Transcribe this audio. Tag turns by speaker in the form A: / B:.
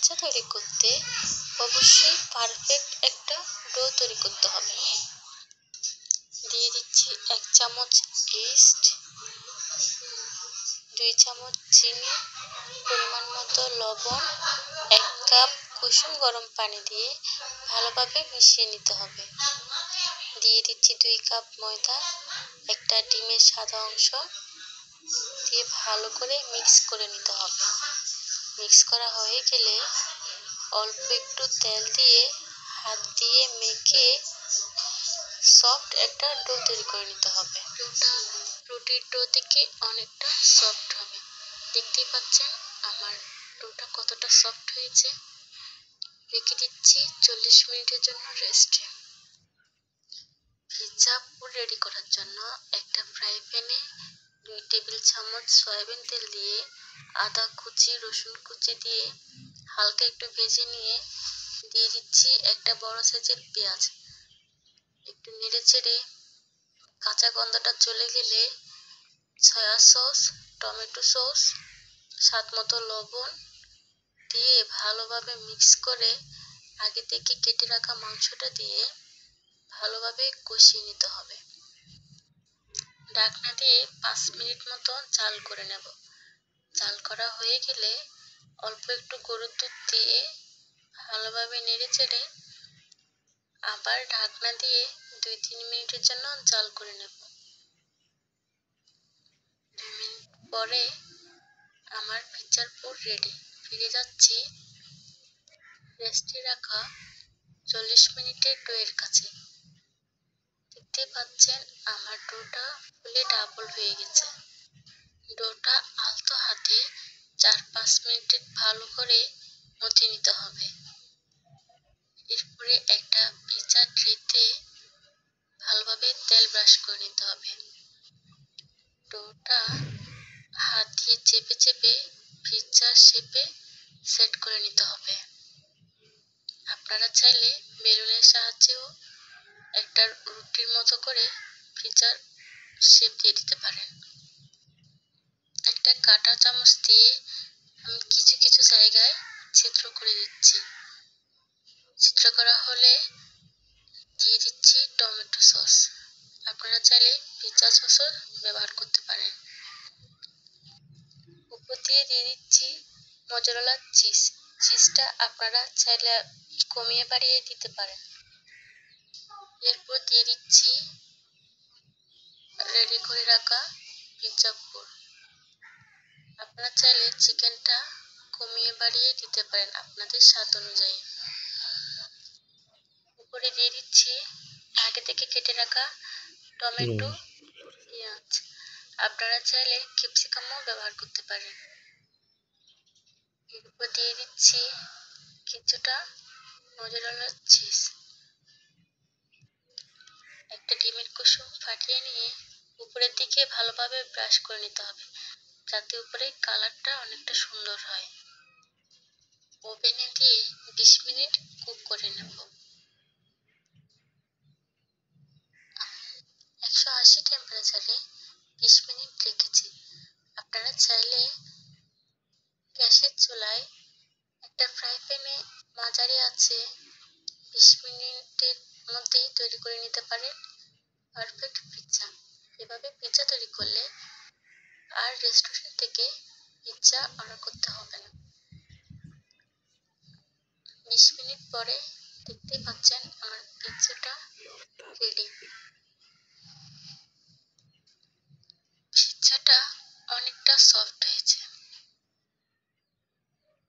A: Pizza তৈরি করতে অবশ্যই পারফেক্ট একটা ডো তৈরি করতে হবে। দিয়ে দিচ্ছি 1 চামচ ইস্ট, 2 চামচ চিনি, পরিমাণ মতো লবণ, 1 কাপ কুসুম গরম পানি দিয়ে ভালোভাবে মিশিয়ে নিতে হবে। দিয়ে দিচ্ছি 2 কাপ ময়দা, একটা ডিমের সাদা অংশ দিয়ে ভালো করে মিক্স করে নিতে হবে। মিক্স করা হয়ে গেলে অল্প একটু তেল দিয়ে হাত দিয়ে মেখে সফট একটা ডো তৈরি করে নিতে হবে। ডোটা রুটির ডো থেকে অনেকটা সফট হবে। দেখতেই পাচ্ছেন আমার ডোটা কতটা সফট হয়েছে। রেখে দিচ্ছি 40 মিনিটের জন্য রেস্টে। পিৎজা পুর রেডি করার জন্য একটা ফ্রাই প্যানে 2 টেবিল চামচ সয়াবিন তেল দিয়ে আদা কুচি, রসুন কুচি দিয়ে হালকা একটু ভেজে নিয়ে দিয়ে দিচ্ছি একটা বড় সাইজের পেঁয়াজ। একটু নেড়ে চেড়ে কাঁচা গন্ধটা চলে গেলে সয়া সস, টমেটো সস, স্বাদ মতো লবণ দিয়ে ভালোভাবে মিক্স করে আগে থেকে কেটে রাখা মাংসটা দিয়ে ভালোভাবে কষিয়ে নিতে হবে। ঢাকনা দিয়ে 5 মিনিট মতো জাল করে নেব। জাল করা হয়ে গেলে অল্প একটু গরুর দুধ দিয়ে ভালোভাবে নেড়ে চেড়ে আবার ঢাকনা দিয়ে 2-3 মিনিটের জন্য জাল করে নেব। 2 মিনিট পরে আমার পিৎজার পুর রেডি। ফিরে যাচ্ছি রেস্টে রাখা 40 মিনিটের ডোয়ের কাছে। দেখতে পাচ্ছেন আমার ডোটা ফুলে ডাবল হয়ে গেছে। ডোটা আলতো হাতে 4-5 মিনিট ভালো করে মথে নিতে হবে। এরপরে একটা পিৎজা ট্রেতে ভালোভাবে তেল ব্রাশ করে নিতে হবে। ডোটা হাত দিয়ে চেপে চেপে পিৎজার শেপে সেট করে নিতে হবে। আপনারা চাইলে বেলুনের সাহায্যেও একটা রুটির মতো করে পিৎজার শেপ দিয়ে দিতে পারেন। একটা কাঁটা চামচ দিয়ে আমি কিছু কিছু জায়গায় ছিদ্র করে দিচ্ছি। ছিদ্র করা হলে দিয়ে দিচ্ছি টমেটো সস। আপনারা চাইলে পিৎজা সসও ব্যবহার করতে পারেন। উপর দিয়ে দিয়ে দিচ্ছি মজেরেলা চিজ। চিজটা আপনারা চাইলে কমিয়ে বাড়িয়ে দিতে পারেন। এরপর দিয়ে দিচ্ছি রেডি করে রাখা পিৎজা পুর। আপনারা চাইলে চিকেনটা কমিয়ে বাড়িয়ে দিতে পারেন আপনাদের স্বাদ অনুযায়ী। উপরে দিয়ে দিচ্ছি আগে থেকে কেটে রাখা টমেটো, পেঁয়াজ। আপনারা চাইলে ক্যাপসিকামও ব্যবহার করতে পারেন। এরপর দিয়ে দিচ্ছি কিছুটা মজেরেলা চিজ। একটা ডিমের কুসুম ফাটিয়ে নিয়ে উপরের দিকে ভালোভাবে ব্রাশ করে নিতে হবে, যাতে উপরে কালারটা অনেকটা সুন্দর হয়। ওভেনে দিয়ে 20 মিনিট কুক করে নেব। 180 টেম্পারেচারে 20 মিনিট রেখেছি। আপনারা চাইলে গ্যাসের চুলায় একটা ফ্রাই প্যানে মাঝারি আঁচে 20 মিনিটের মধ্যেই তৈরি করে নিতে পারেন পারফেক্ট পিৎজা। এভাবে পিৎজা তৈরি করলে আর রেস্টুরেন্ট থেকে পিৎজা অর্ডার করতে হবে না। 20 মিনিট পরে দেখতেই পাচ্ছেন আমার পিৎজাটা রেডি।